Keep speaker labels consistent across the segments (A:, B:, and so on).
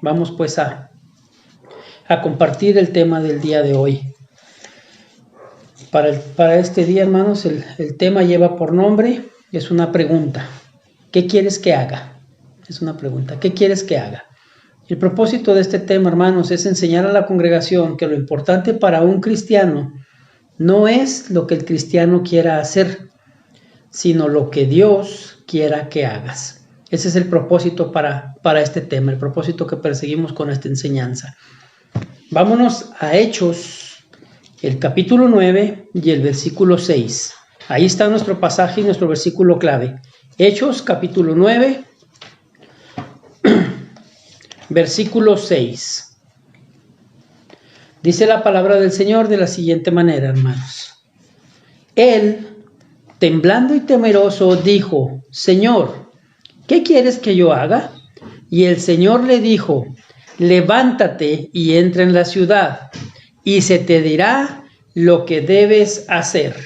A: Vamos pues a compartir el tema del día de hoy. Para este día, hermanos, el tema lleva por nombre, es una pregunta. ¿Qué quieres que haga? Es una pregunta. ¿Qué quieres que haga? El propósito de este tema, hermanos, es enseñar a la congregación que lo importante para un cristiano no es lo que el cristiano quiera hacer, sino lo que Dios quiera que hagas. Ese es el propósito para este tema, el propósito que perseguimos con esta enseñanza. Vámonos a Hechos, el capítulo 9 y el versículo 6. Ahí está nuestro pasaje y nuestro versículo clave. Hechos, capítulo 9, versículo 6. Dice la palabra del Señor de la siguiente manera, hermanos. Él, temblando y temeroso, dijo: Señor, ¿qué quieres que yo haga? Y el Señor le dijo: levántate y entra en la ciudad, y se te dirá lo que debes hacer.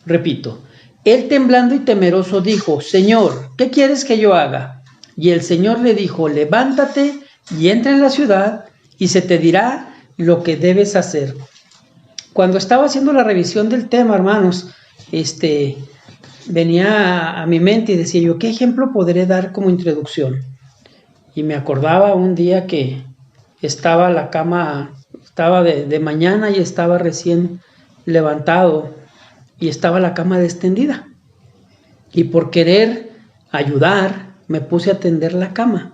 A: Repito, él temblando y temeroso dijo: Señor, ¿qué quieres que yo haga? Y el Señor le dijo: levántate y entra en la ciudad, y se te dirá lo que debes hacer. Cuando estaba haciendo la revisión del tema, hermanos, venía a mi mente y decía yo, ¿qué ejemplo podré dar como introducción? Y me acordaba un día que estaba la cama, estaba de mañana y estaba recién levantado y estaba la cama extendida. Y por querer ayudar, me puse a tender la cama.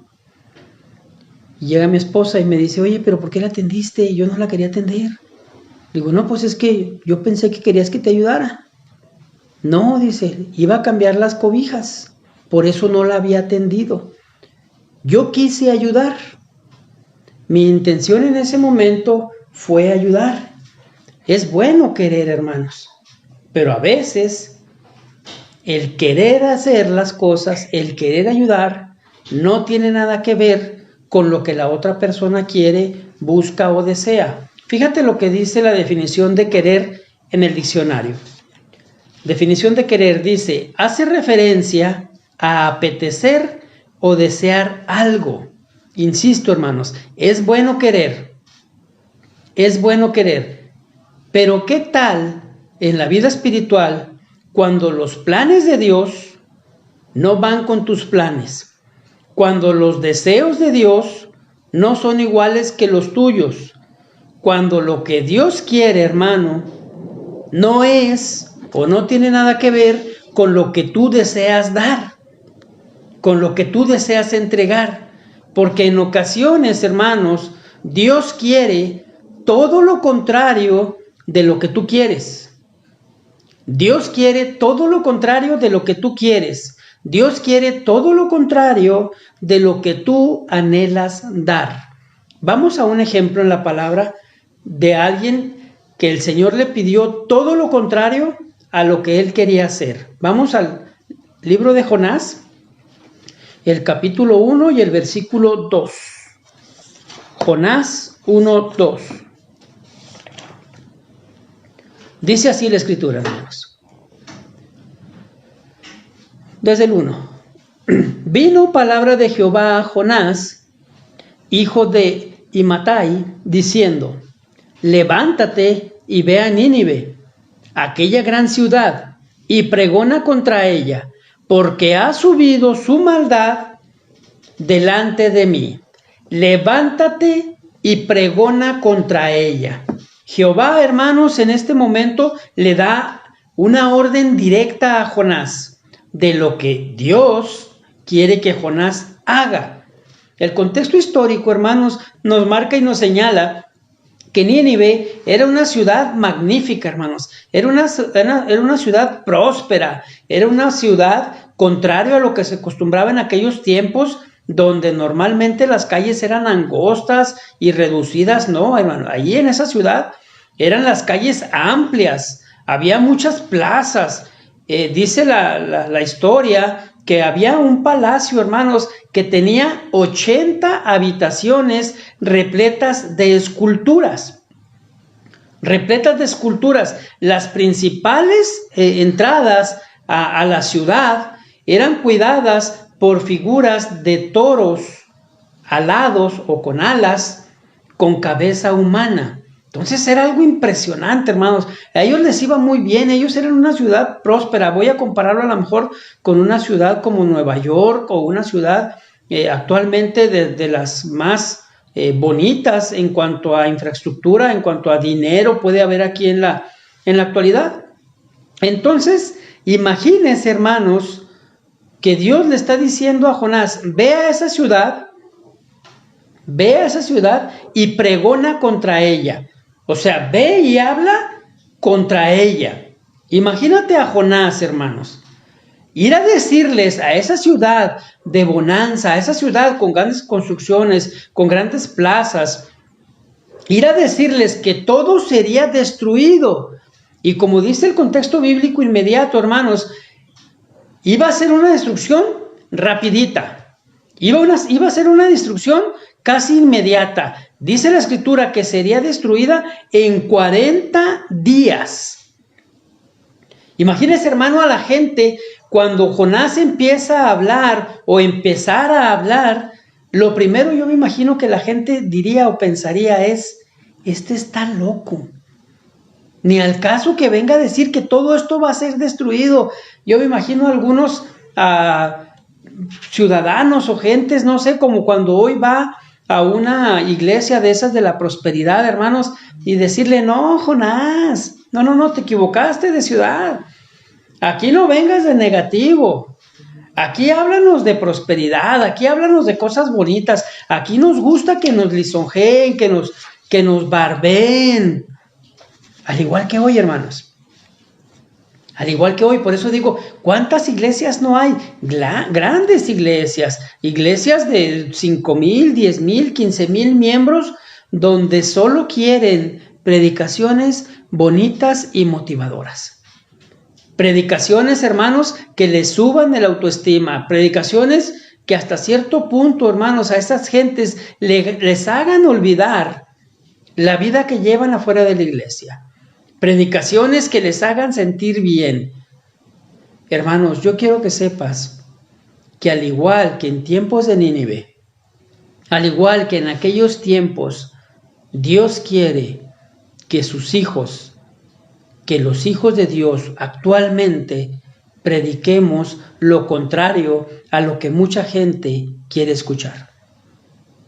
A: Y llega mi esposa y me dice, oye, ¿pero por qué la tendiste? Yo no la quería tender. Digo, no, pues es que yo pensé que querías que te ayudara. No, dice, iba a cambiar las cobijas, por eso no la había tendido. Yo quise ayudar. Mi intención en ese momento fue ayudar. Es bueno querer, hermanos, pero a veces el querer hacer las cosas, el querer ayudar, no tiene nada que ver con lo que la otra persona quiere, busca o desea. Fíjate lo que dice la definición de querer en el diccionario. Definición de querer dice, hace referencia a apetecer o desear algo. Insisto, hermanos, es bueno querer. Es bueno querer. Pero ¿qué tal en la vida espiritual cuando los planes de Dios no van con tus planes? Cuando los deseos de Dios no son iguales que los tuyos. Cuando lo que Dios quiere, hermano, no es o no tiene nada que ver con lo que tú deseas dar, con lo que tú deseas entregar. Porque en ocasiones, hermanos, Dios quiere todo lo contrario de lo que tú quieres. Dios quiere todo lo contrario de lo que tú quieres. Dios quiere todo lo contrario de lo que tú anhelas dar. Vamos a un ejemplo en la palabra de alguien que el Señor le pidió todo lo contrario a lo que él quería hacer. Vamos al libro de Jonás, el capítulo 1 y el versículo 2. Jonás 1, 2. Dice así la escritura, hermanos. Desde el 1. Vino palabra de Jehová a Jonás, hijo de Amitai, diciendo, levántate y ve a Nínive, aquella gran ciudad, y pregona contra ella, porque ha subido su maldad delante de mí. Levántate y pregona contra ella. Jehová, hermanos, en este momento le da una orden directa a Jonás de lo que Dios quiere que Jonás haga. El contexto histórico, hermanos, nos marca y nos señala que Nínive era una ciudad magnífica, hermanos. Era una ciudad próspera. Era una ciudad contrario a lo que se acostumbraba en aquellos tiempos, donde normalmente las calles eran angostas y reducidas. No, hermano, allí en esa ciudad eran las calles amplias. Había muchas plazas. Dice la historia que había un palacio, hermanos, que tenía 80 habitaciones repletas de esculturas. Las principales entradas a la ciudad eran cuidadas por figuras de toros alados o con alas, con cabeza humana. Entonces era algo impresionante, hermanos. A ellos les iba muy bien, ellos eran una ciudad próspera. Voy a compararlo a lo mejor con una ciudad como Nueva York o una ciudad actualmente de las más bonitas en cuanto a infraestructura, en cuanto a dinero puede haber aquí en la actualidad. Entonces, imagínense, hermanos, que Dios le está diciendo a Jonás, ve a esa ciudad y pregona contra ella. O sea, ve y habla contra ella. Imagínate a Jonás, hermanos, ir a decirles a esa ciudad de bonanza, a esa ciudad con grandes construcciones, con grandes plazas, ir a decirles que todo sería destruido. Y como dice el contexto bíblico inmediato, hermanos, iba a ser una destrucción rapidita. Iba a ser una destrucción casi inmediata. Dice la Escritura que sería destruida en 40 días. Imagínese, hermano, a la gente cuando Jonás empieza a hablar o empezara a hablar, lo primero yo me imagino que la gente diría o pensaría es, este está loco. Ni al caso que venga a decir que todo esto va a ser destruido. Yo me imagino a algunos ciudadanos o gentes, no sé, como cuando hoy va a una iglesia de esas de la prosperidad, hermanos, y decirle, no, Jonás, no, te equivocaste de ciudad. Aquí no vengas de negativo. Aquí háblanos de prosperidad, aquí háblanos de cosas bonitas. Aquí nos gusta que nos lisonjeen, que nos barbeen. Al igual que hoy, hermanos. Al igual que hoy, por eso digo, ¿cuántas iglesias no hay? Grandes iglesias de 5,000, 10,000, 15,000 miembros, donde solo quieren predicaciones bonitas y motivadoras. Predicaciones, hermanos, que les suban el autoestima. Predicaciones que hasta cierto punto, hermanos, a esas gentes les hagan olvidar la vida que llevan afuera de la iglesia. Predicaciones que les hagan sentir bien. Hermanos, yo quiero que sepas que al igual que en tiempos de Nínive, al igual que en aquellos tiempos, Dios quiere que sus hijos, que los hijos de Dios actualmente prediquemos lo contrario a lo que mucha gente quiere escuchar.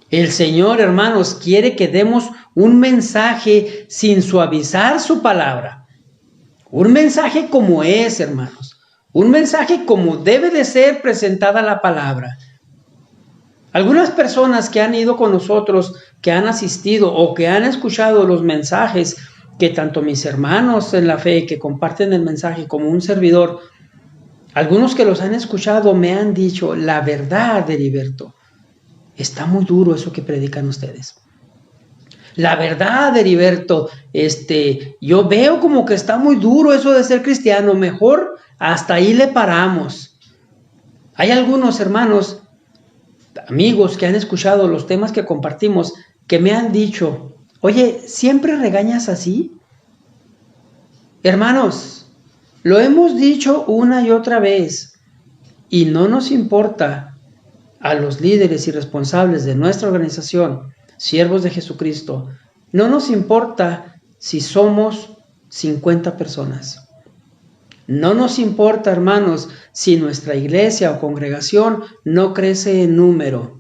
A: El Señor, hermanos, quiere que demos un mensaje sin suavizar su palabra. Un mensaje como es, hermanos. Un mensaje como debe de ser presentada la palabra. Algunas personas que han ido con nosotros, que han asistido o que han escuchado los mensajes que tanto mis hermanos en la fe que comparten el mensaje como un servidor, algunos que los han escuchado me han dicho, la verdad, Heriberto, está muy duro eso que predican ustedes. La verdad, Heriberto, yo veo como que está muy duro eso de ser cristiano. Mejor hasta ahí le paramos. Hay algunos hermanos, amigos que han escuchado los temas que compartimos, que me han dicho, oye, ¿siempre regañas así? Hermanos, lo hemos dicho una y otra vez y no nos importa a los líderes y responsables de nuestra organización, siervos de Jesucristo, no nos importa si somos 50 personas. No nos importa, hermanos, si nuestra iglesia o congregación no crece en número.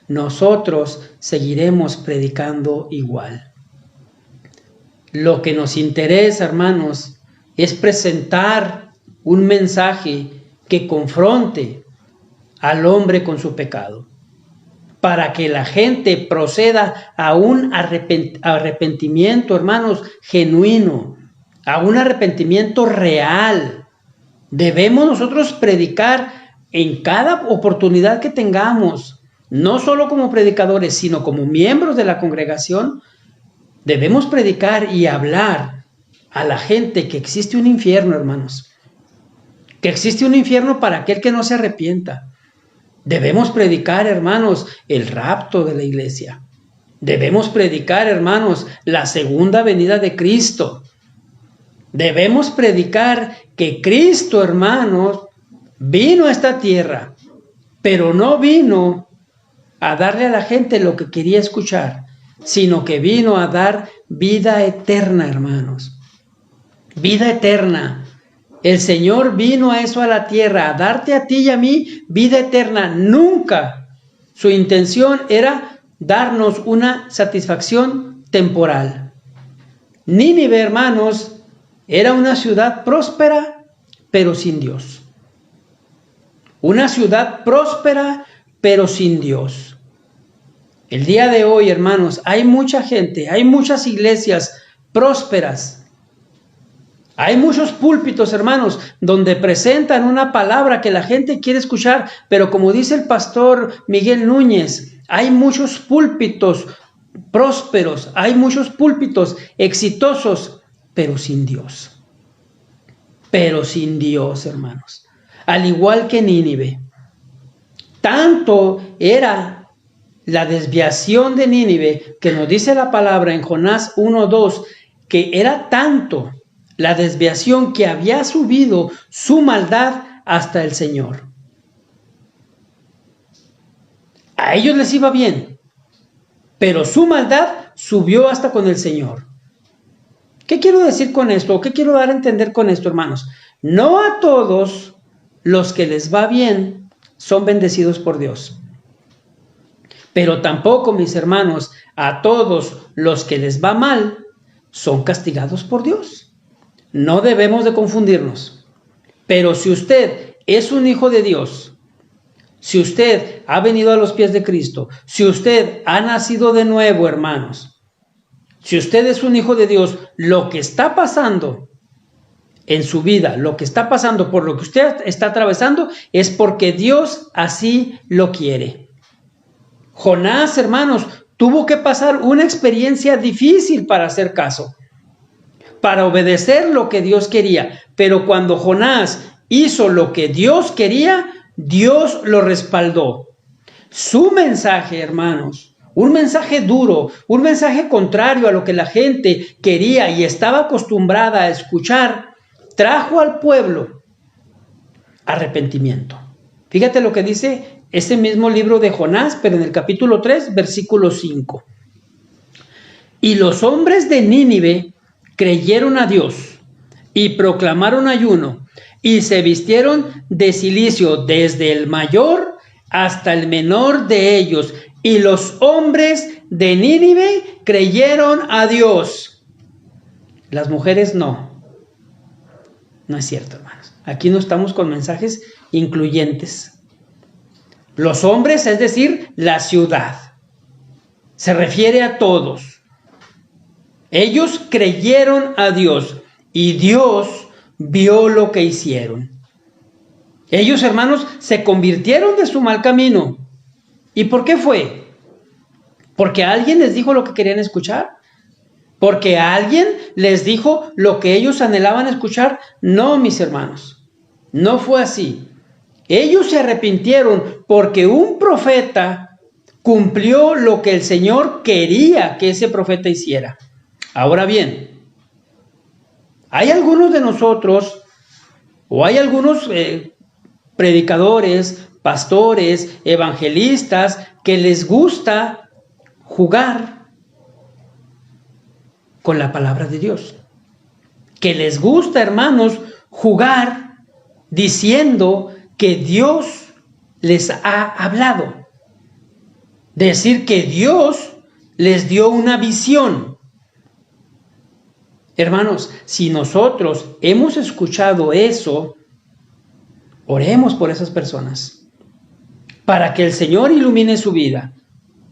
A: Nosotros seguiremos predicando igual. Lo que nos interesa, hermanos, es presentar un mensaje que confronte al hombre con su pecado, para que la gente proceda a un arrepentimiento, hermanos, genuino, a un arrepentimiento real. Debemos nosotros predicar en cada oportunidad que tengamos, no solo como predicadores, sino como miembros de la congregación. Debemos predicar y hablar a la gente que existe un infierno, hermanos, que existe un infierno para aquel que no se arrepienta. Debemos predicar, hermanos, el rapto de la iglesia. Debemos predicar, hermanos, la segunda venida de Cristo. Debemos predicar que Cristo, hermanos, vino a esta tierra, pero no vino a darle a la gente lo que quería escuchar, sino que vino a dar vida eterna, hermanos. Vida eterna. El Señor vino a eso a la tierra, a darte a ti y a mí vida eterna. Nunca su intención era darnos una satisfacción temporal. Nínive, hermanos, era una ciudad próspera, pero sin Dios. Una ciudad próspera, pero sin Dios. El día de hoy, hermanos, hay mucha gente, hay muchas iglesias prósperas. Hay muchos púlpitos, hermanos, donde presentan una palabra que la gente quiere escuchar, pero como dice el pastor Miguel Núñez, hay muchos púlpitos prósperos, hay muchos púlpitos exitosos, pero sin Dios. Pero sin Dios, hermanos. Al igual que Nínive. Tanto era la desviación de Nínive, que nos dice la palabra en Jonás 1:2, que era tanto la desviación que había subido su maldad hasta el Señor. A ellos les iba bien, pero su maldad subió hasta con el Señor. ¿Qué quiero decir con esto? ¿Qué quiero dar a entender con esto, hermanos? No a todos los que les va bien son bendecidos por Dios. Pero tampoco, mis hermanos, a todos los que les va mal son castigados por Dios. No debemos de confundirnos. Pero si usted es un hijo de Dios, si usted ha venido a los pies de Cristo, si usted ha nacido de nuevo, hermanos, si usted es un hijo de Dios, lo que está pasando en su vida, lo que está pasando por lo que usted está atravesando, es porque Dios así lo quiere. Jonás, hermanos, tuvo que pasar una experiencia difícil para hacer caso, para obedecer lo que Dios quería. Pero cuando Jonás hizo lo que Dios quería, Dios lo respaldó. Su mensaje, hermanos, un mensaje duro, un mensaje contrario a lo que la gente quería y estaba acostumbrada a escuchar, trajo al pueblo arrepentimiento. Fíjate lo que dice ese mismo libro de Jonás, pero en el capítulo 3, versículo 5. Y los hombres de Nínive creyeron a Dios y proclamaron ayuno y se vistieron de cilicio desde el mayor hasta el menor de ellos. Y los hombres de Nínive creyeron a Dios. Las mujeres no. No es cierto, hermanos. Aquí no estamos con mensajes incluyentes. Los hombres, es decir, la ciudad. Se refiere a todos. Ellos creyeron a Dios y Dios vio lo que hicieron. Ellos, hermanos, se convirtieron de su mal camino. ¿Y por qué fue? ¿Porque alguien les dijo lo que querían escuchar? ¿Porque alguien les dijo lo que ellos anhelaban escuchar? No, mis hermanos, no fue así. Ellos se arrepintieron porque un profeta cumplió lo que el Señor quería que ese profeta hiciera. Ahora bien, hay algunos de nosotros, o hay algunos predicadores, pastores, evangelistas, que les gusta jugar con la palabra de Dios. Que les gusta, hermanos, jugar diciendo que Dios les ha hablado. Decir que Dios les dio una visión. Hermanos, si nosotros hemos escuchado eso, oremos por esas personas, para que el Señor ilumine su vida,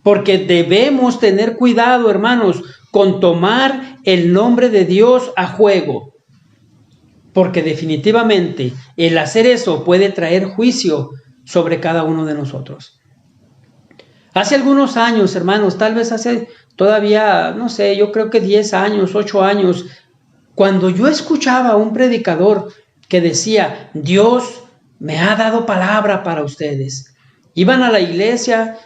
A: porque debemos tener cuidado, hermanos, con tomar el nombre de Dios a juego, porque definitivamente el hacer eso puede traer juicio sobre cada uno de nosotros. Hace algunos años, hermanos, tal vez hace todavía, no sé, yo creo que 10 años, 8 años, cuando yo escuchaba a un predicador que decía, Dios me ha dado palabra para ustedes. Iban a la iglesia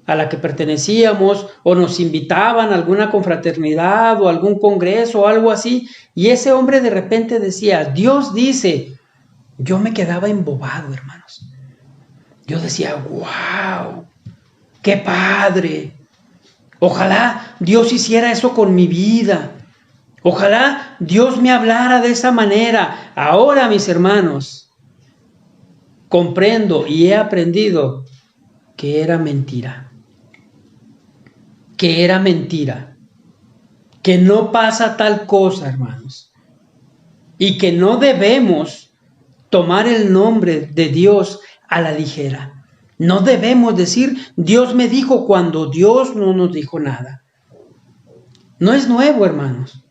A: a la que pertenecíamos o nos invitaban a alguna confraternidad o algún congreso o algo así, y ese hombre de repente decía, Dios dice, yo me quedaba embobado, hermanos. Yo decía, wow, ¡Qué padre! Ojalá Dios hiciera eso con mi vida. Ojalá Dios me hablara de esa manera. Ahora, mis hermanos, comprendo y he aprendido que era mentira. Que era mentira. Que no pasa tal cosa, hermanos. Y que no debemos tomar el nombre de Dios a la ligera. No debemos decir, Dios me dijo, cuando Dios no nos dijo nada. No es nuevo, hermanos.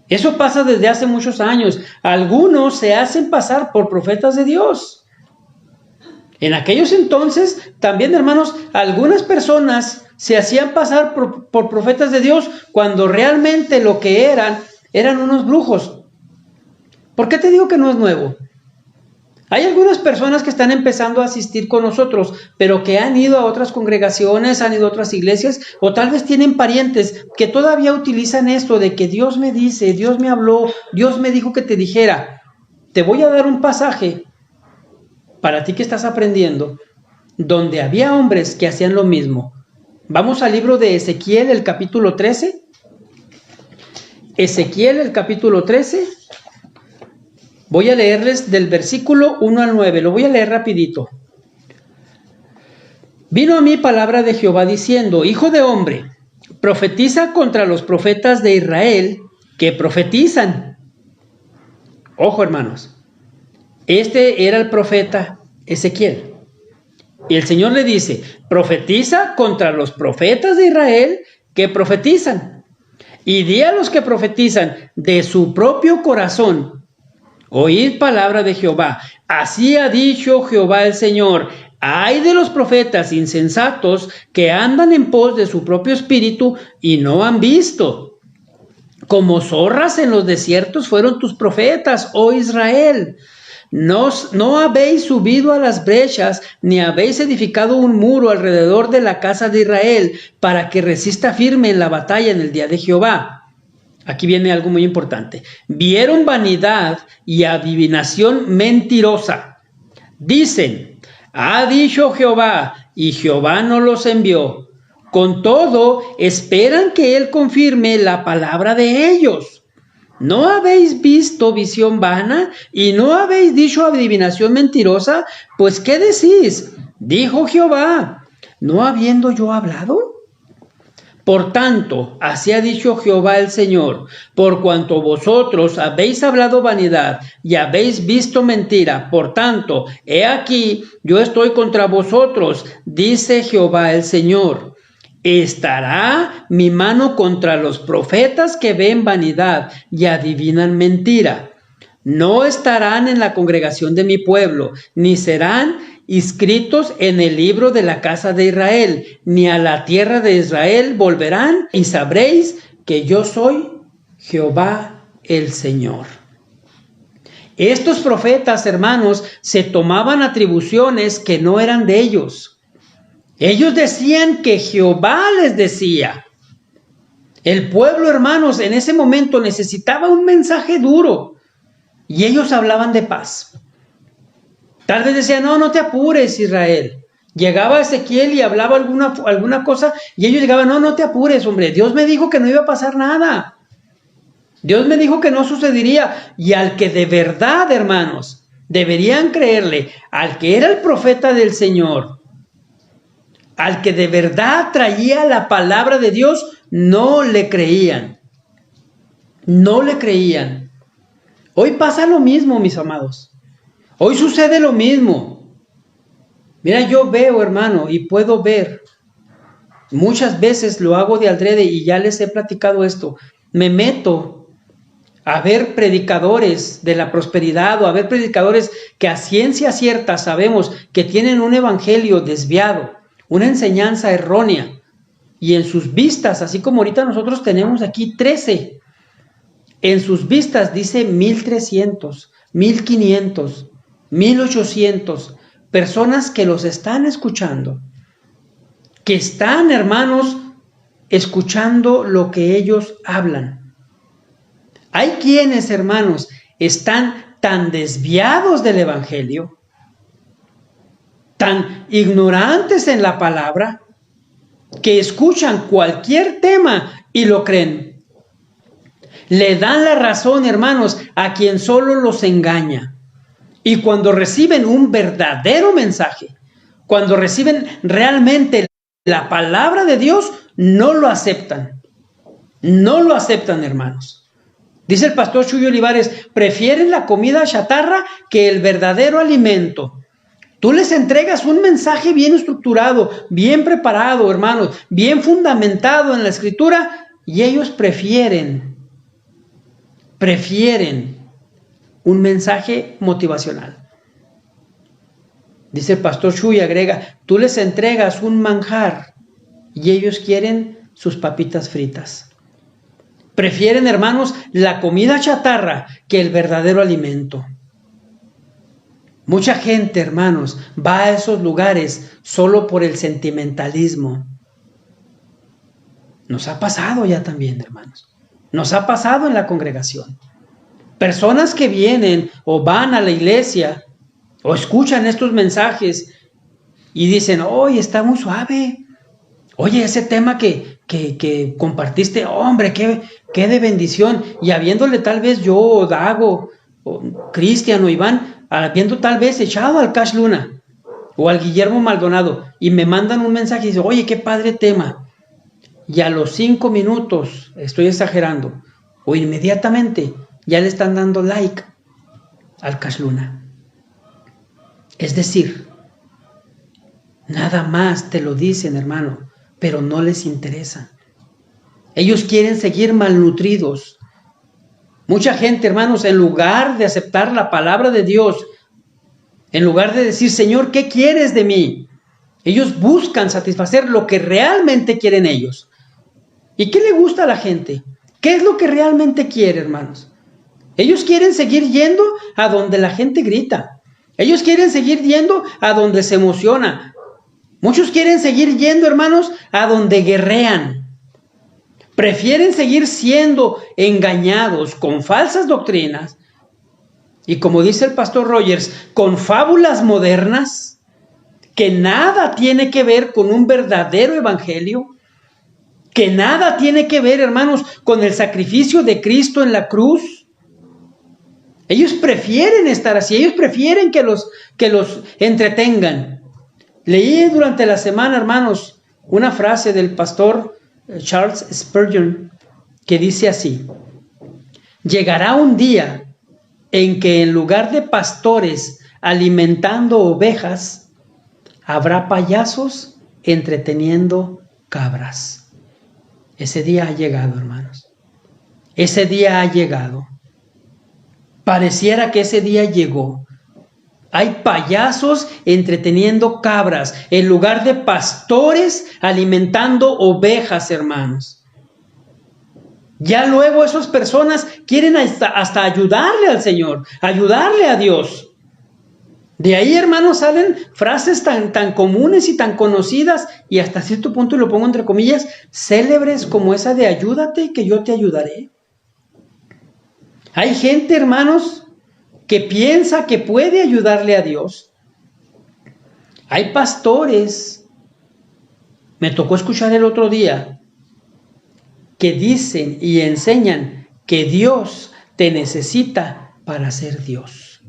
A: Eso pasa desde hace muchos años. Algunos se hacen pasar por profetas de Dios. En aquellos entonces, también, hermanos, algunas personas se hacían pasar por profetas de Dios cuando realmente lo que eran unos brujos. ¿Por qué te digo que no es nuevo? Hay algunas personas que están empezando a asistir con nosotros, pero que han ido a otras congregaciones, han ido a otras iglesias, o tal vez tienen parientes que todavía utilizan esto de que Dios me dice, Dios me habló, Dios me dijo que te dijera. Te voy a dar un pasaje para ti que estás aprendiendo, donde había hombres que hacían lo mismo. Vamos al libro de Ezequiel, el capítulo 13. Ezequiel, el capítulo 13. Voy a leerles del versículo 1 al 9, lo voy a leer rapidito. Vino a mí palabra de Jehová diciendo, hijo de hombre, profetiza contra los profetas de Israel que profetizan. Ojo, hermanos, este era el profeta Ezequiel. Y el Señor le dice, profetiza contra los profetas de Israel que profetizan. Y di a los que profetizan de su propio corazón, oíd palabra de Jehová. Así ha dicho Jehová el Señor. Ay de los profetas insensatos que andan en pos de su propio espíritu y no han visto. Como zorras en los desiertos fueron tus profetas, oh Israel. No habéis subido a las brechas, ni habéis edificado un muro alrededor de la casa de Israel, para que resista firme en la batalla en el día de Jehová. Aquí viene algo muy importante. Vieron vanidad y adivinación mentirosa. Dicen, ha dicho Jehová, y Jehová no los envió. Con todo, esperan que Él confirme la palabra de ellos. ¿No habéis visto visión vana y no habéis dicho adivinación mentirosa? Pues, ¿qué decís? Dijo Jehová, ¿no habiendo yo hablado? Por tanto, así ha dicho Jehová el Señor, por cuanto vosotros habéis hablado vanidad y habéis visto mentira, por tanto, he aquí, yo estoy contra vosotros, dice Jehová el Señor. Estará mi mano contra los profetas que ven vanidad y adivinan mentira. No estarán en la congregación de mi pueblo, ni serán inscritos en el libro de la casa de Israel, ni a la tierra de Israel volverán, y sabréis que yo soy Jehová el Señor. Estos profetas, hermanos, se tomaban atribuciones que no eran de ellos. Ellos decían que Jehová les decía. El pueblo, hermanos, en ese momento necesitaba un mensaje duro, y ellos hablaban de paz. Tal vez decían, no te apures, Israel. Llegaba Ezequiel y hablaba alguna cosa, y ellos llegaban, no te apures, hombre. Dios me dijo que no iba a pasar nada. Dios me dijo que no sucedería. Y al que de verdad, hermanos, deberían creerle, al que era el profeta del Señor, al que de verdad traía la palabra de Dios, no le creían. No le creían. Hoy pasa lo mismo, mis amados. Hoy sucede lo mismo. Mira, yo veo, hermano, y puedo ver. Muchas veces lo hago de adrede y ya les he platicado esto. Me meto a ver predicadores de la prosperidad o a ver predicadores que a ciencia cierta sabemos que tienen un evangelio desviado, una enseñanza errónea. Y en sus vistas, así como ahorita nosotros tenemos aquí 13, en sus vistas dice 1300, 1500, 1800 personas que los están escuchando, que están, hermanos, escuchando lo que ellos hablan. Hay quienes, hermanos, están tan desviados del evangelio, tan ignorantes en la palabra, que escuchan cualquier tema y lo creen. Le dan la razón, hermanos, a quien solo los engaña. Y cuando reciben un verdadero mensaje, cuando reciben realmente la palabra de Dios, no lo aceptan. No lo aceptan, hermanos. Dice el pastor Chuy Olivares, prefieren la comida chatarra que el verdadero alimento. Tú les entregas un mensaje bien estructurado, bien preparado, hermanos, bien fundamentado en la Escritura, y ellos prefieren un mensaje motivacional. Dice el pastor Chuy, agrega, tú les entregas un manjar y ellos quieren sus papitas fritas. Prefieren, hermanos, la comida chatarra que el verdadero alimento. Mucha gente, hermanos, va a esos lugares solo por el sentimentalismo. Nos ha pasado ya también, hermanos. Nos ha pasado en la congregación. Personas que vienen o van a la iglesia o escuchan estos mensajes y dicen, oye, está muy suave. Oye, ese tema que compartiste, hombre, qué de bendición. Y habiéndole tal vez yo, Dago, o Cristian o Iván, habiendo tal vez echado al Cash Luna o al Guillermo Maldonado y me mandan un mensaje y dicen, oye, qué padre tema. Y a los 5 minutos, estoy exagerando, o inmediatamente ya le están dando like al Cash Luna. Es decir, nada más te lo dicen, hermano, pero no les interesa. Ellos quieren seguir malnutridos. Mucha gente, hermanos, en lugar de aceptar la palabra de Dios, en lugar de decir, Señor, ¿qué quieres de mí? Ellos buscan satisfacer lo que realmente quieren ellos. ¿Y qué le gusta a la gente? ¿Qué es lo que realmente quiere, hermanos? Ellos quieren seguir yendo a donde la gente grita. Ellos quieren seguir yendo a donde se emociona. Muchos quieren seguir yendo, hermanos, a donde guerrean. Prefieren seguir siendo engañados con falsas doctrinas y, como dice el pastor Rogers, con fábulas modernas que nada tiene que ver con un verdadero evangelio, que nada tiene que ver, hermanos, con el sacrificio de Cristo en la cruz. Ellos prefieren estar así, ellos prefieren que los entretengan. Leí durante la semana, hermanos, una frase del pastor Charles Spurgeon que dice así: llegará un día en que en lugar de pastores alimentando ovejas, habrá payasos entreteniendo cabras. Ese día ha llegado, hermanos. Ese día ha llegado. Pareciera que ese día llegó. Hay payasos entreteniendo cabras en lugar de pastores alimentando ovejas, hermanos. Ya luego esas personas quieren hasta ayudarle al Señor, ayudarle a Dios. De ahí, hermanos, salen frases tan comunes y tan conocidas y hasta cierto punto, y lo pongo entre comillas, célebres como esa de ayúdate que yo te ayudaré. Hay gente, hermanos, que piensa que puede ayudarle a Dios. Hay pastores, me tocó escuchar el otro día, que dicen y enseñan que Dios te necesita para ser Dios.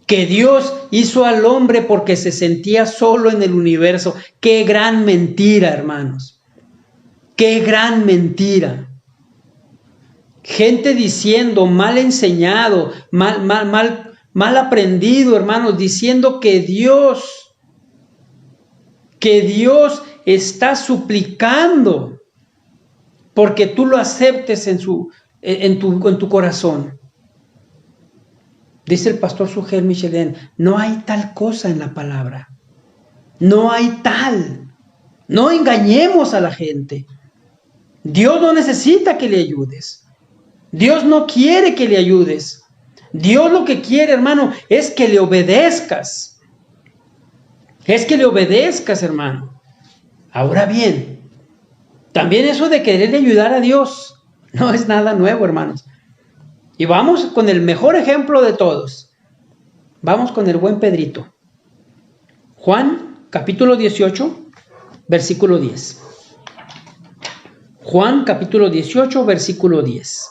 A: Que Dios hizo al hombre porque se sentía solo en el universo. ¡Qué gran mentira, hermanos! ¡Qué gran mentira! Gente diciendo, mal enseñado, mal aprendido, hermanos, diciendo que Dios está suplicando porque tú lo aceptes en tu corazón. Dice el pastor Sugel Michelén, no hay tal cosa en la palabra. No hay tal. No engañemos a la gente. Dios no necesita que le ayudes. Dios no quiere que le ayudes. Dios lo que quiere, hermano, es que le obedezcas. Es que le obedezcas, hermano. Ahora bien, también eso de quererle ayudar a Dios no es nada nuevo, hermanos. Y vamos con el mejor ejemplo de todos. Vamos con el buen Pedrito. Juan, capítulo 18, versículo 10. Juan capítulo 18, versículo 10.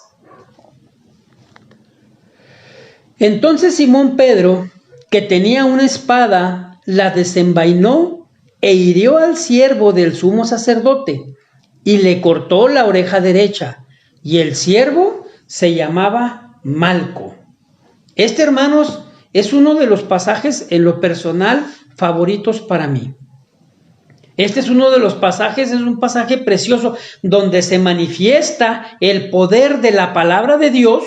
A: Entonces Simón Pedro, que tenía una espada, la desenvainó e hirió al siervo del sumo sacerdote y le cortó la oreja derecha, y el siervo se llamaba Malco. Este, hermanos, es uno de los pasajes en lo personal favoritos para mí. Este es uno de los pasajes, es un pasaje precioso donde se manifiesta el poder de la palabra de Dios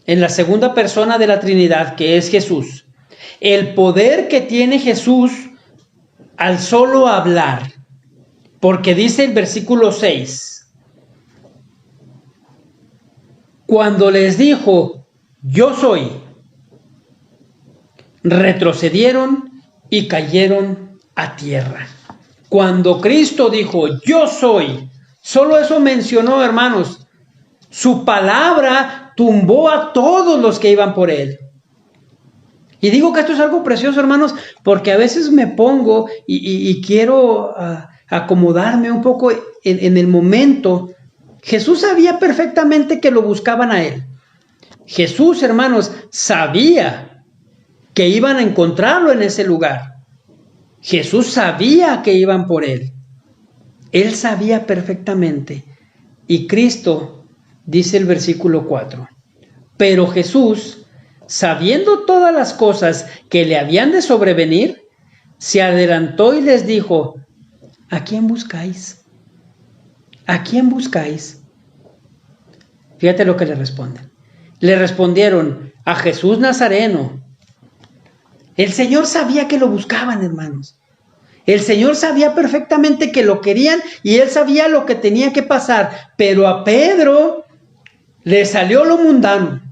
A: en la segunda persona de la Trinidad, que es Jesús. El poder que tiene Jesús al solo hablar, porque dice el versículo 6, cuando les dijo, yo soy, retrocedieron y cayeron a tierra. Cuando Cristo dijo, yo soy, solo eso mencionó, hermanos, su palabra tumbó a todos los que iban por él. Y digo que esto es algo precioso, hermanos, porque a veces me pongo y quiero acomodarme un poco en el momento. Jesús sabía perfectamente que lo buscaban a él. Jesús, hermanos, sabía que iban a encontrarlo en ese lugar. Jesús sabía que iban por él. Él sabía perfectamente. Y Cristo, dice el versículo 4, pero Jesús, sabiendo todas las cosas que le habían de sobrevenir, se adelantó y les dijo, ¿a quién buscáis? ¿A quién buscáis? Fíjate lo que le responden. Le respondieron, a Jesús Nazareno. El Señor sabía que lo buscaban, hermanos. El Señor sabía perfectamente que lo querían y Él sabía lo que tenía que pasar. Pero a Pedro le salió lo mundano.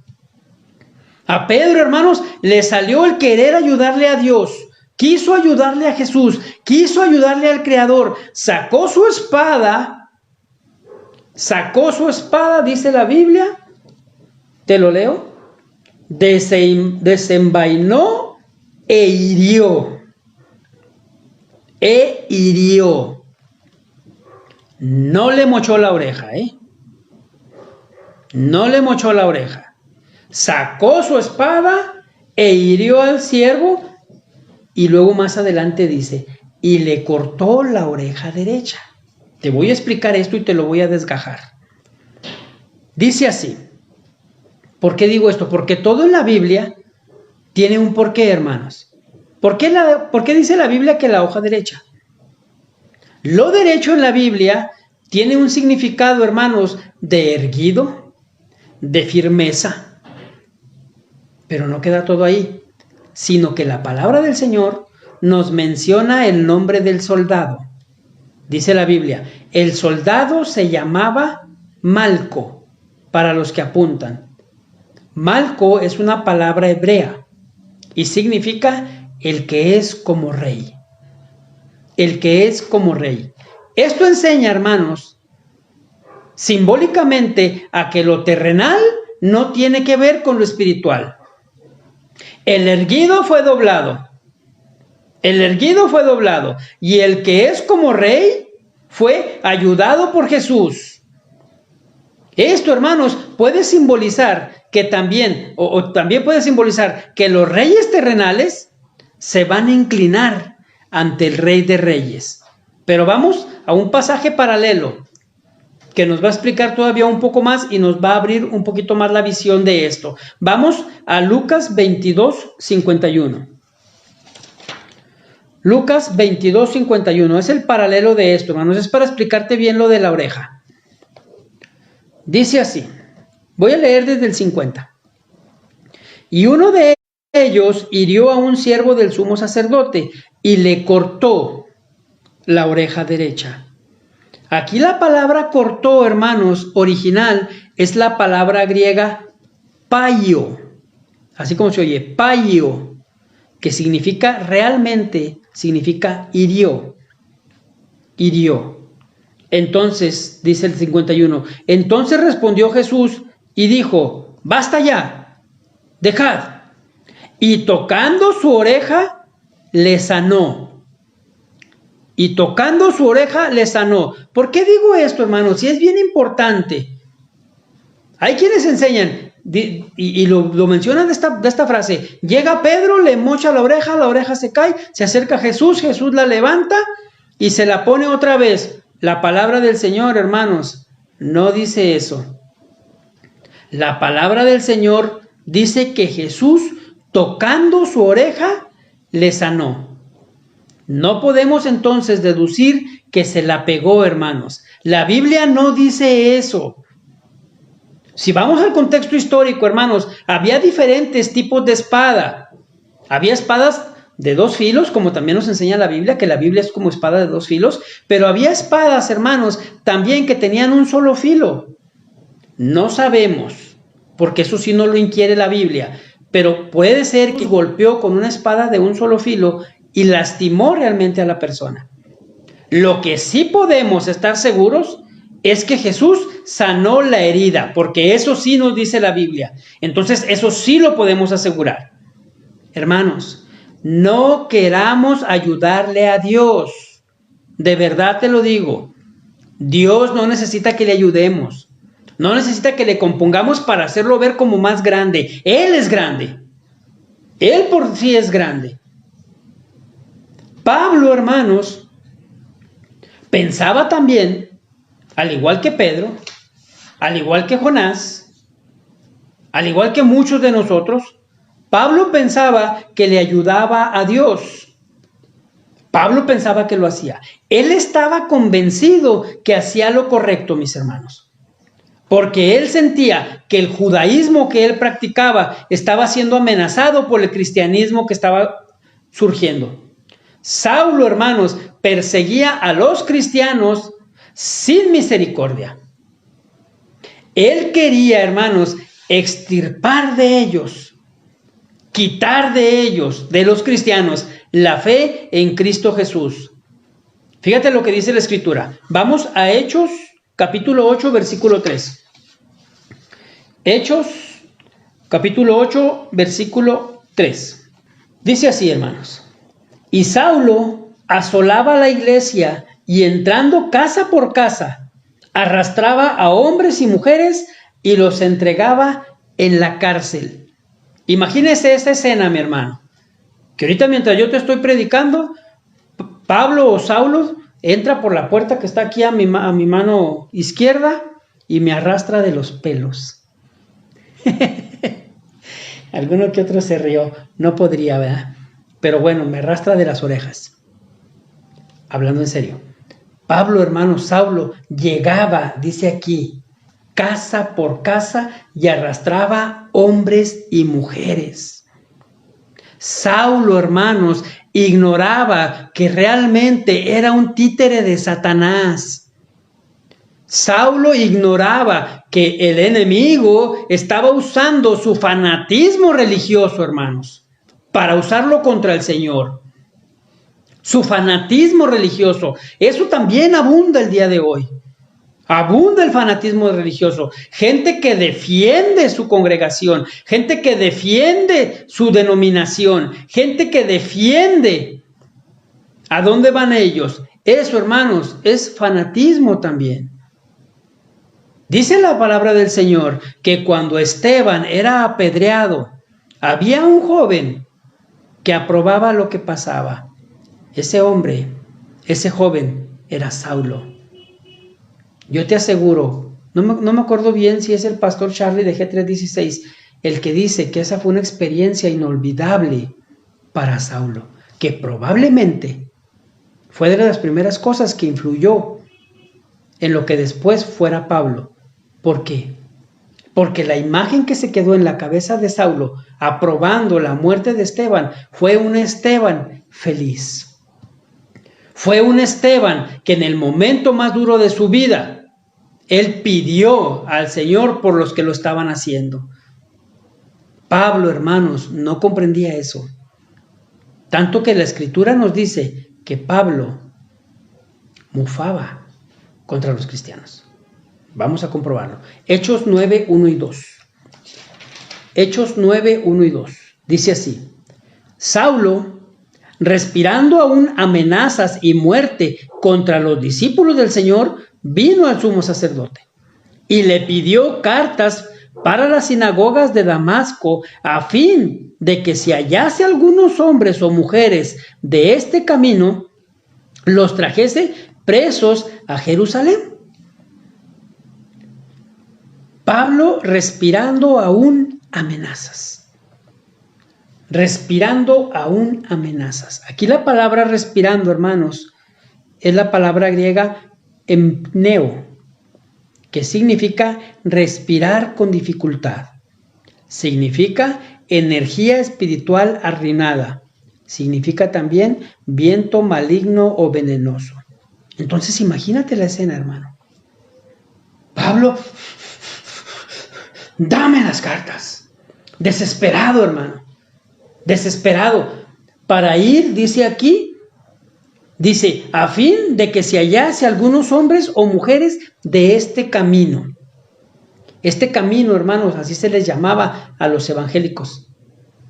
A: A Pedro, hermanos, le salió el querer ayudarle a Dios. Quiso ayudarle a Jesús. Quiso ayudarle al Creador. Sacó su espada, dice la Biblia. ¿Te lo leo? Desenvainó e hirió. No le mochó la oreja, No le mochó la oreja. Sacó su espada e hirió al siervo y luego más adelante dice, y le cortó la oreja derecha. Te voy a explicar esto y te lo voy a desgajar. Dice así. ¿Por qué digo esto? Porque todo en la Biblia tiene un porqué, hermanos. ¿Por qué dice la Biblia que la hoja derecha? Lo derecho en la Biblia tiene un significado, hermanos, de erguido, de firmeza. Pero no queda todo ahí, sino que la palabra del Señor nos menciona el nombre del soldado. Dice la Biblia, el soldado se llamaba Malco, para los que apuntan. Malco es una palabra hebrea y significa el que es como rey. El que es como rey. Esto enseña, hermanos, simbólicamente a que lo terrenal no tiene que ver con lo espiritual. El erguido fue doblado. El erguido fue doblado. Y el que es como rey fue ayudado por Jesús. Esto, hermanos, puede simbolizar que también, o también puede simbolizar que los reyes terrenales se van a inclinar ante el Rey de Reyes. Pero vamos a un pasaje paralelo que nos va a explicar todavía un poco más y nos va a abrir un poquito más la visión de esto. Vamos a Lucas 22:51. Lucas 22:51 es el paralelo de esto, hermanos. Es para explicarte bien lo de la oreja. Dice así, voy a leer desde el 50. Y uno de ellos hirió a un siervo del sumo sacerdote y le cortó la oreja derecha. Aquí la palabra cortó, hermanos, original, es la palabra griega paio, así como se oye, paio, que significa realmente, significa hirió. Entonces, dice el 51, entonces respondió Jesús y dijo, basta ya, dejad. Y tocando su oreja, le sanó. y tocando su oreja le sanó. ¿Por qué digo esto, hermanos? Si es bien importante. Hay quienes enseñan, y lo mencionan de esta frase, llega Pedro, le mocha la oreja se cae, se acerca a Jesús, Jesús la levanta y se la pone otra vez. La palabra del Señor, hermanos, no dice eso. La palabra del Señor dice que Jesús, tocando su oreja, le sanó. No podemos entonces deducir que se la pegó, hermanos. La Biblia no dice eso. Si vamos al contexto histórico, hermanos, había diferentes tipos de espada. Había espadas de 2 filos, como también nos enseña la Biblia, que la Biblia es como espada de 2 filos, pero había espadas, hermanos, también que tenían un solo filo. No sabemos, porque eso sí no lo inquiere la Biblia, pero puede ser que golpeó con una espada de un solo filo y lastimó realmente a la persona. Lo que sí podemos estar seguros es que Jesús sanó la herida, porque eso sí nos dice la Biblia. Entonces, eso sí lo podemos asegurar. Hermanos, no queramos ayudarle a Dios. De verdad te lo digo. Dios no necesita que le ayudemos. No necesita que le compongamos para hacerlo ver como más grande. Él es grande. Él por sí es grande. Pablo, hermanos, pensaba también, al igual que Pedro, al igual que Jonás, al igual que muchos de nosotros, Pablo pensaba que le ayudaba a Dios. Pablo pensaba que lo hacía. Él estaba convencido que hacía lo correcto, mis hermanos, porque él sentía que el judaísmo que él practicaba estaba siendo amenazado por el cristianismo que estaba surgiendo. Saulo, hermanos, perseguía a los cristianos sin misericordia. Él quería, hermanos, extirpar de ellos, quitar de ellos, de los cristianos, la fe en Cristo Jesús. Fíjate lo que dice la Escritura. Vamos a Hechos, capítulo 8, versículo 3. Hechos, capítulo 8, versículo 3. Dice así, hermanos. Y Saulo asolaba la iglesia y entrando casa por casa, arrastraba a hombres y mujeres y los entregaba en la cárcel. Imagínese esta escena, mi hermano. Que ahorita mientras yo te estoy predicando, Pablo o Saulo entra por la puerta que está aquí a mi mano izquierda y me arrastra de los pelos. Alguno que otro se rió. No podría, ¿verdad? Pero bueno, me arrastra de las orejas. Hablando en serio. Pablo, hermano, Saulo, llegaba, dice aquí, casa por casa y arrastraba hombres y mujeres. Saulo, hermanos, ignoraba que realmente era un títere de Satanás. Saulo ignoraba que el enemigo estaba usando su fanatismo religioso, hermanos, para usarlo contra el Señor. Su fanatismo religioso, eso también abunda el día de hoy. Abunda el fanatismo religioso. Gente que defiende su congregación, gente que defiende su denominación, gente que defiende a dónde van ellos. Eso, hermanos, es fanatismo también. Dice la palabra del Señor que cuando Esteban era apedreado, había un joven que aprobaba lo que pasaba. Ese hombre, ese joven, era Saulo. Yo te aseguro, no me acuerdo bien si es el pastor Charlie de G316, el que dice que esa fue una experiencia inolvidable para Saulo, que probablemente fue de las primeras cosas que influyó en lo que después fuera Pablo. ¿Por qué? Porque la imagen que se quedó en la cabeza de Saulo, aprobando la muerte de Esteban, fue un Esteban feliz. Fue un Esteban que en el momento más duro de su vida, él pidió al Señor por los que lo estaban haciendo. Pablo, hermanos, no comprendía eso. Tanto que la Escritura nos dice que Pablo mufaba contra los cristianos. Vamos a comprobarlo. Hechos 9, 1 y 2. Hechos 9, 1 y 2. Dice así. Saulo, respirando aún amenazas y muerte contra los discípulos del Señor, vino al sumo sacerdote y le pidió cartas para las sinagogas de Damasco, a fin de que si hallase algunos hombres o mujeres de este camino, los trajese presos a Jerusalén. Pablo respirando aún amenazas. Respirando aún amenazas. Aquí la palabra respirando, hermanos, es la palabra griega empneo, que significa respirar con dificultad. Significa energía espiritual arruinada. Significa también viento maligno o venenoso. Entonces imagínate la escena, hermano. Pablo, dame las cartas. Desesperado, hermano. Desesperado. Para ir, dice aquí, dice, a fin de que se hallase algunos hombres o mujeres de este camino. Este camino, hermanos, así se les llamaba a los evangélicos,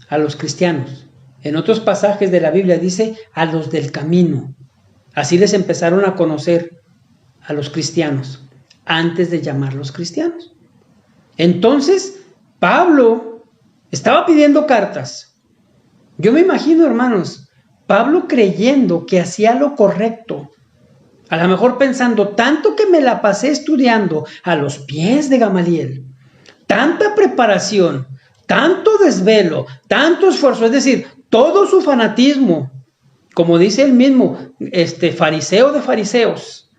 A: a los cristianos. En otros pasajes de la Biblia dice a los del camino. Así les empezaron a conocer a los cristianos, antes de llamarlos cristianos. Entonces, Pablo estaba pidiendo cartas. Yo me imagino, hermanos, Pablo creyendo que hacía lo correcto, a lo mejor pensando, tanto que me la pasé estudiando a los pies de Gamaliel, tanta preparación, tanto desvelo, tanto esfuerzo, es decir, todo su fanatismo, como dice él mismo, fariseo de fariseos,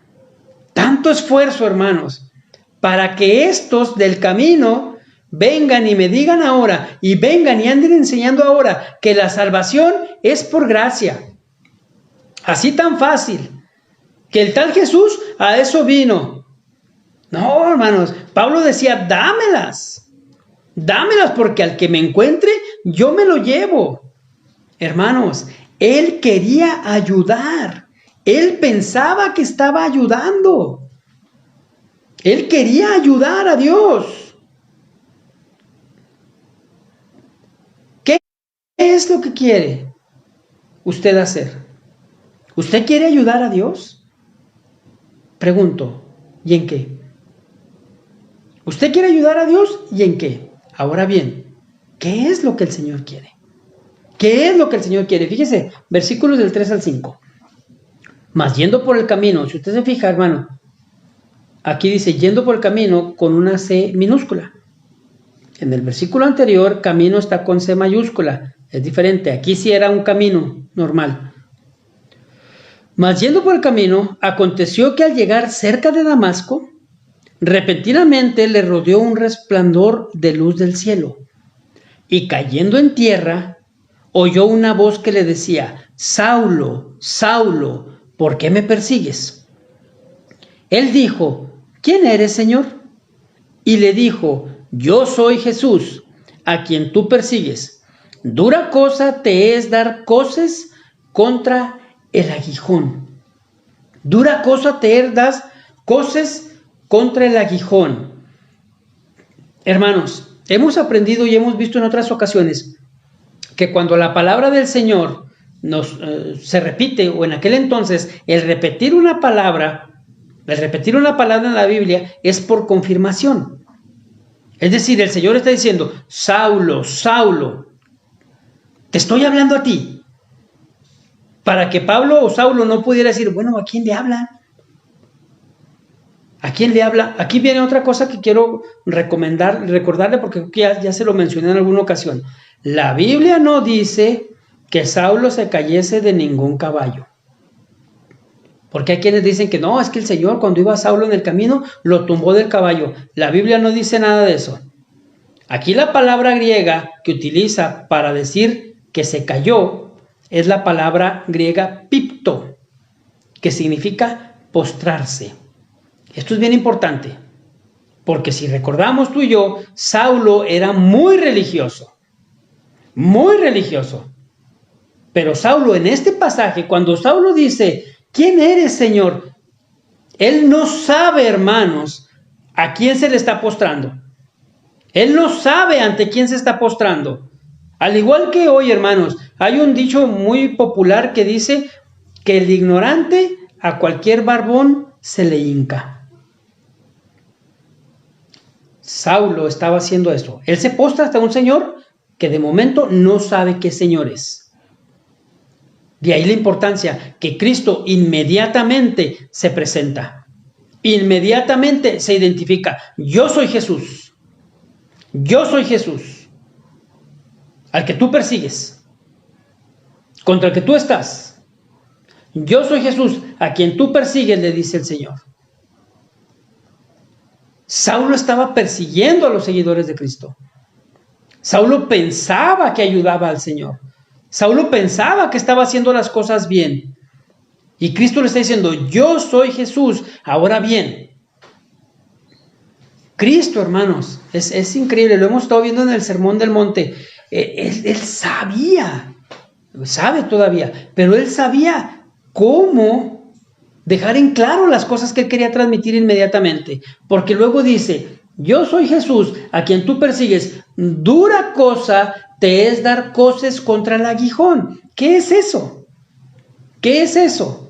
A: tanto esfuerzo, hermanos, para que estos del camino vengan y me digan ahora, y vengan y anden enseñando ahora que la salvación es por gracia, así tan fácil, que el tal Jesús a eso vino. No, hermanos, Pablo decía, dámelas porque al que me encuentre, yo me lo llevo. Hermanos, él quería ayudar, él pensaba que estaba ayudando, él quería ayudar a Dios. ¿Qué es lo que quiere usted hacer? ¿Usted quiere ayudar a Dios? Pregunto, ¿y en qué? ¿Usted quiere ayudar a Dios? ¿Y en qué? Ahora bien, ¿qué es lo que el Señor quiere? ¿Qué es lo que el Señor quiere? Fíjese, versículos del 3 al 5. Mas yendo por el camino, si usted se fija, hermano, aquí dice, yendo por el camino con una C minúscula. En el versículo anterior, camino está con C mayúscula. Es diferente, aquí sí era un camino normal. Mas yendo por el camino, aconteció que al llegar cerca de Damasco, repentinamente le rodeó un resplandor de luz del cielo, y cayendo en tierra, oyó una voz que le decía, Saulo, Saulo, ¿por qué me persigues? Él dijo, ¿quién eres, Señor? Y le dijo, yo soy Jesús, a quien tú persigues. Dura cosa te es dar coces contra el aguijón. Dura cosa te es dar coces contra el aguijón. Hermanos, hemos aprendido y hemos visto en otras ocasiones que cuando la palabra del Señor se repite, o en aquel entonces el repetir una palabra en la Biblia es por confirmación. Es decir, el Señor está diciendo, Saulo, Saulo, te estoy hablando a ti. Para que Pablo o Saulo no pudiera decir, bueno, ¿a quién le habla? ¿A quién le habla? Aquí viene otra cosa que quiero recordarle, porque ya se lo mencioné en alguna ocasión. La Biblia no dice que Saulo se cayese de ningún caballo. Porque hay quienes dicen que no, es que el Señor cuando iba Saulo en el camino lo tumbó del caballo. La Biblia no dice nada de eso. Aquí la palabra griega que utiliza para decir que se cayó es la palabra griega pipto, que significa postrarse. Esto es bien importante, porque si recordamos tú y yo, Saulo era muy religioso, pero Saulo en este pasaje, cuando Saulo dice, ¿quién eres, Señor? Él no sabe, hermanos, a quién se le está postrando. Él no sabe ante quién se está postrando. Al igual que hoy, hermanos, hay un dicho muy popular que dice que el ignorante a cualquier barbón se le hinca. Saulo estaba haciendo eso. Él se postra hasta un señor que de momento no sabe qué señor es. De ahí la importancia que Cristo inmediatamente se presenta. Inmediatamente se identifica. Yo soy Jesús. Yo soy Jesús. Al que tú persigues. Contra el que tú estás. Yo soy Jesús, a quien tú persigues, le dice el Señor. Saulo estaba persiguiendo a los seguidores de Cristo. Saulo pensaba que ayudaba al Señor. Saulo pensaba que estaba haciendo las cosas bien. Y Cristo le está diciendo, yo soy Jesús. Ahora bien, Cristo, hermanos, es increíble. Lo hemos estado viendo en el Sermón del Monte. Él sabía, sabe todavía, pero él sabía cómo dejar en claro las cosas que él quería transmitir inmediatamente. Porque luego dice, yo soy Jesús, a quien tú persigues. Dura cosa te es dar coces contra el aguijón. ¿Qué es eso? ¿Qué es eso?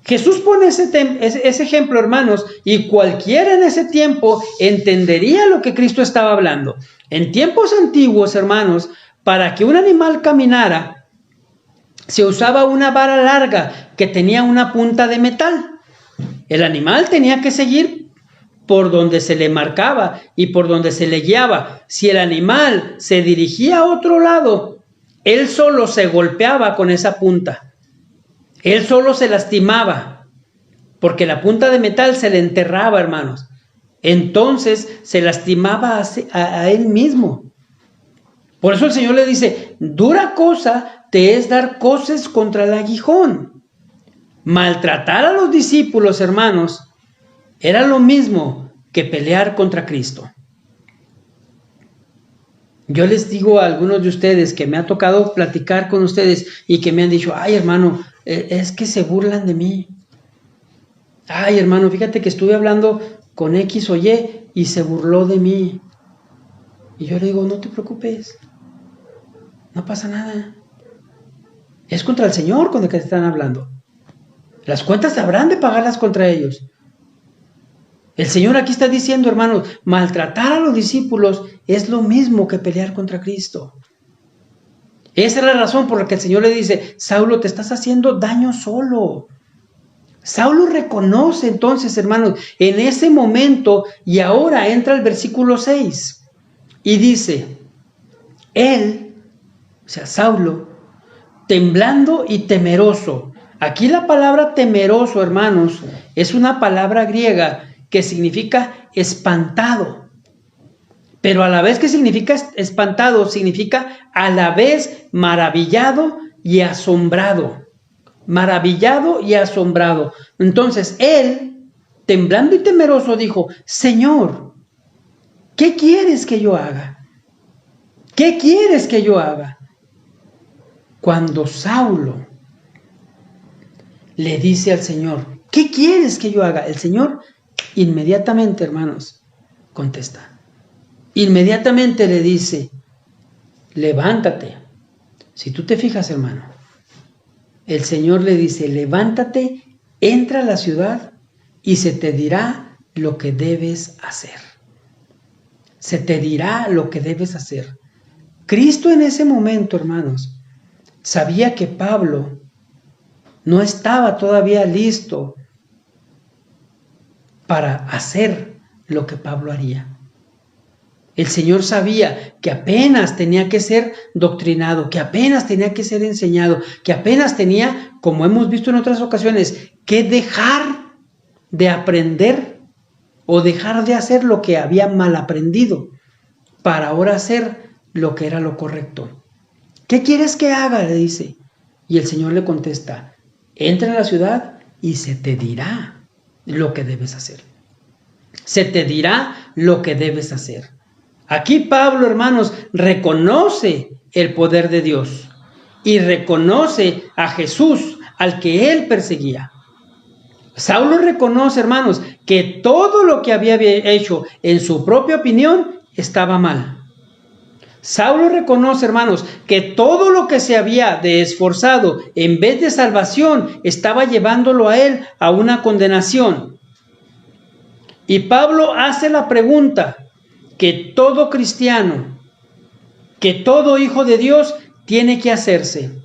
A: Jesús pone ese ejemplo, hermanos, y cualquiera en ese tiempo entendería lo que Cristo estaba hablando. En tiempos antiguos, hermanos, para que un animal caminara, se usaba una vara larga que tenía una punta de metal. El animal tenía que seguir por donde se le marcaba y por donde se le guiaba. Si el animal se dirigía a otro lado, él solo se golpeaba con esa punta. Él solo se lastimaba, porque la punta de metal se le enterraba, hermanos. Entonces se lastimaba a él mismo. Por eso el Señor le dice, dura cosa te es dar coces contra el aguijón. Maltratar a los discípulos, hermanos, era lo mismo que pelear contra Cristo. Yo les digo a algunos de ustedes que me ha tocado platicar con ustedes y que me han dicho, ay hermano, es que se burlan de mí. Ay hermano, fíjate que estuve hablando con X o Y y se burló de mí. Y yo le digo, no te preocupes, no pasa nada. Es contra el Señor con el que te están hablando. Las cuentas habrán de pagarlas contra ellos. El Señor aquí está diciendo, hermanos, maltratar a los discípulos es lo mismo que pelear contra Cristo. Esa es la razón por la que el Señor le dice, Saulo, te estás haciendo daño solo. Saulo reconoce entonces, hermanos, en ese momento, y ahora entra el versículo 6, y dice, él, o sea, Saulo, temblando y temeroso. Aquí la palabra temeroso, hermanos, es una palabra griega que significa espantado. Pero a la vez que significa espantado, significa a la vez maravillado y asombrado. Maravillado y asombrado. Entonces él, temblando y temeroso, dijo, Señor, ¿qué quieres que yo haga? ¿Qué quieres que yo haga? Cuando Saulo le dice al Señor, ¿qué quieres que yo haga? El Señor inmediatamente, hermanos, contesta. Inmediatamente le dice, levántate. Si tú te fijas, hermano, el Señor le dice, levántate, entra a la ciudad y se te dirá lo que debes hacer. Se te dirá lo que debes hacer. Cristo en ese momento, hermanos, sabía que Pablo no estaba todavía listo para hacer lo que Pablo haría. El Señor sabía que apenas tenía que ser doctrinado, que apenas tenía que ser enseñado, que apenas tenía, como hemos visto en otras ocasiones, que dejar de aprender o dejar de hacer lo que había mal aprendido para ahora hacer lo que era lo correcto. ¿Qué quieres que haga?, le dice. Y el Señor le contesta, entra en la ciudad y se te dirá lo que debes hacer. Se te dirá lo que debes hacer. Aquí Pablo, hermanos, reconoce el poder de Dios y reconoce a Jesús, al que él perseguía. Saulo reconoce, hermanos, que todo lo que había hecho en su propia opinión estaba mal. Saulo reconoce, hermanos, que todo lo que se había de esforzado en vez de salvación estaba llevándolo a él a una condenación. Y Pablo hace la pregunta que todo cristiano, que todo hijo de Dios tiene que hacerse.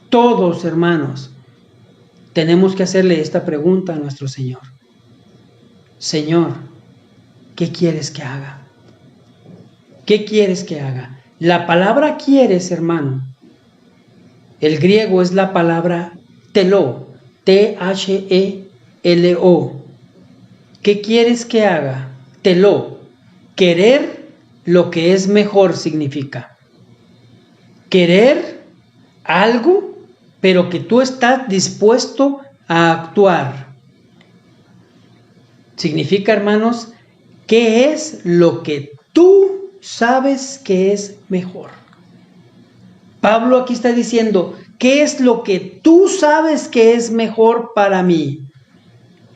A: Todos, hermanos, tenemos que hacerle esta pregunta a nuestro Señor. Señor, ¿qué quieres que haga? ¿Qué quieres que haga? La palabra quieres, hermano, el griego es la palabra telo, T-H-E-L-O. ¿Qué quieres que haga? Telo, querer lo que es mejor significa. Querer algo, pero que tú estás dispuesto a actuar. Significa, hermanos, ¿qué es lo que tú sabes que es mejor? Pablo aquí está diciendo, ¿qué es lo que tú sabes que es mejor para mí?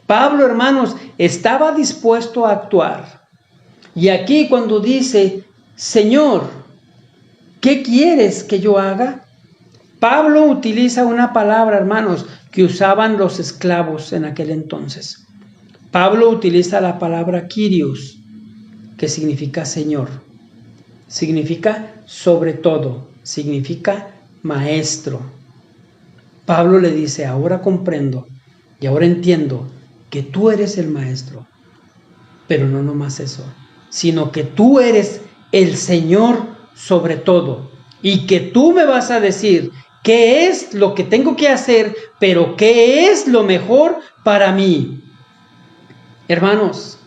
A: Pablo, hermanos, estaba dispuesto a actuar. Y aquí cuando dice, Señor, ¿qué quieres que yo haga? Pablo utiliza una palabra, hermanos, que usaban los esclavos en aquel entonces. Pablo utiliza la palabra Kyrios, que significa Señor. Significa sobre todo, significa maestro. Pablo le dice, ahora comprendo y ahora entiendo que tú eres el maestro, pero no nomás eso, sino que tú eres el Señor sobre todo y que tú me vas a decir qué es lo que tengo que hacer, pero qué es lo mejor para mí. Hermanos,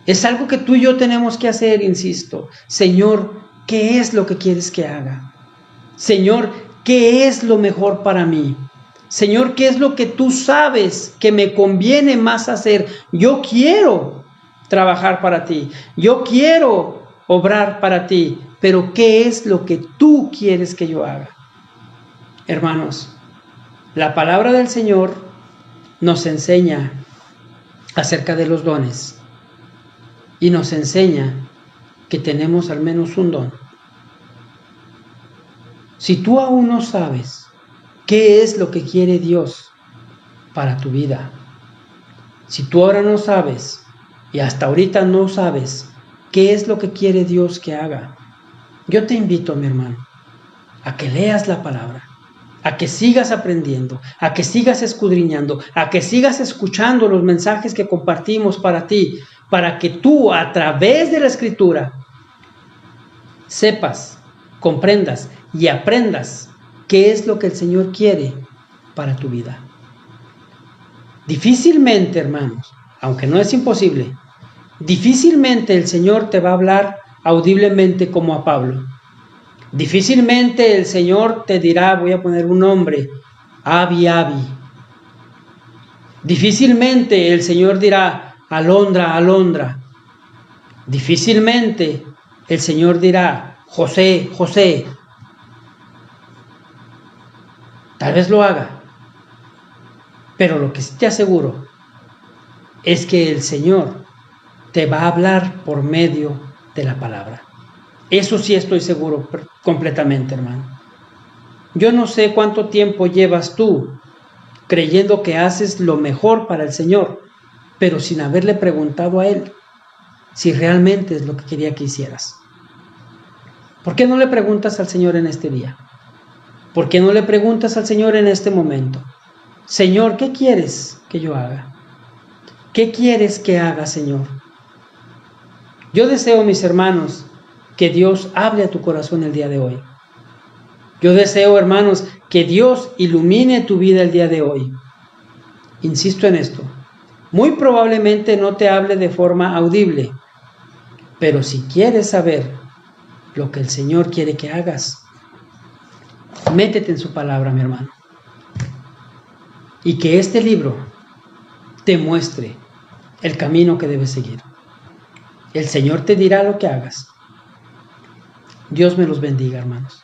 A: es algo que tú y yo tenemos que hacer, insisto. Señor, ¿qué es lo que quieres que haga? Señor, ¿qué es lo mejor para mí? Señor, ¿qué es lo que tú sabes que me conviene más hacer? Yo quiero trabajar para ti. Yo quiero obrar para ti. Pero ¿qué es lo que tú quieres que yo haga? Hermanos, la palabra del Señor nos enseña acerca de los dones. Y nos enseña que tenemos al menos un don. Si tú aún no sabes qué es lo que quiere Dios para tu vida, si tú ahora no sabes y hasta ahorita no sabes qué es lo que quiere Dios que haga, yo te invito, mi hermano, a que leas la palabra, a que sigas aprendiendo, a que sigas escudriñando, a que sigas escuchando los mensajes que compartimos para ti, para que tú a través de la Escritura sepas, comprendas y aprendas qué es lo que el Señor quiere para tu vida. Difícilmente, hermanos, aunque no es imposible, difícilmente el Señor te va a hablar audiblemente como a Pablo. Difícilmente el Señor te dirá, voy a poner un nombre, Abi. Difícilmente el Señor dirá, Alondra. Difícilmente el Señor dirá, José. Tal vez lo haga, pero lo que sí te aseguro es que el Señor te va a hablar por medio de la palabra. Eso sí estoy seguro completamente, hermano. Yo no sé cuánto tiempo llevas tú creyendo que haces lo mejor para el Señor, pero sin haberle preguntado a Él si realmente es lo que quería que hicieras. ¿Por qué no le preguntas al Señor en este día? ¿Por qué no le preguntas al Señor en este momento? Señor, ¿qué quieres que yo haga? ¿Qué quieres que haga, Señor? Yo deseo, mis hermanos, que Dios hable a tu corazón el día de hoy. Yo deseo, hermanos, que Dios ilumine tu vida el día de hoy. Insisto en esto. Muy probablemente no te hable de forma audible, pero si quieres saber lo que el Señor quiere que hagas, métete en su palabra, mi hermano. Y que este libro te muestre el camino que debes seguir. El Señor te dirá lo que hagas. Dios me los bendiga, hermanos.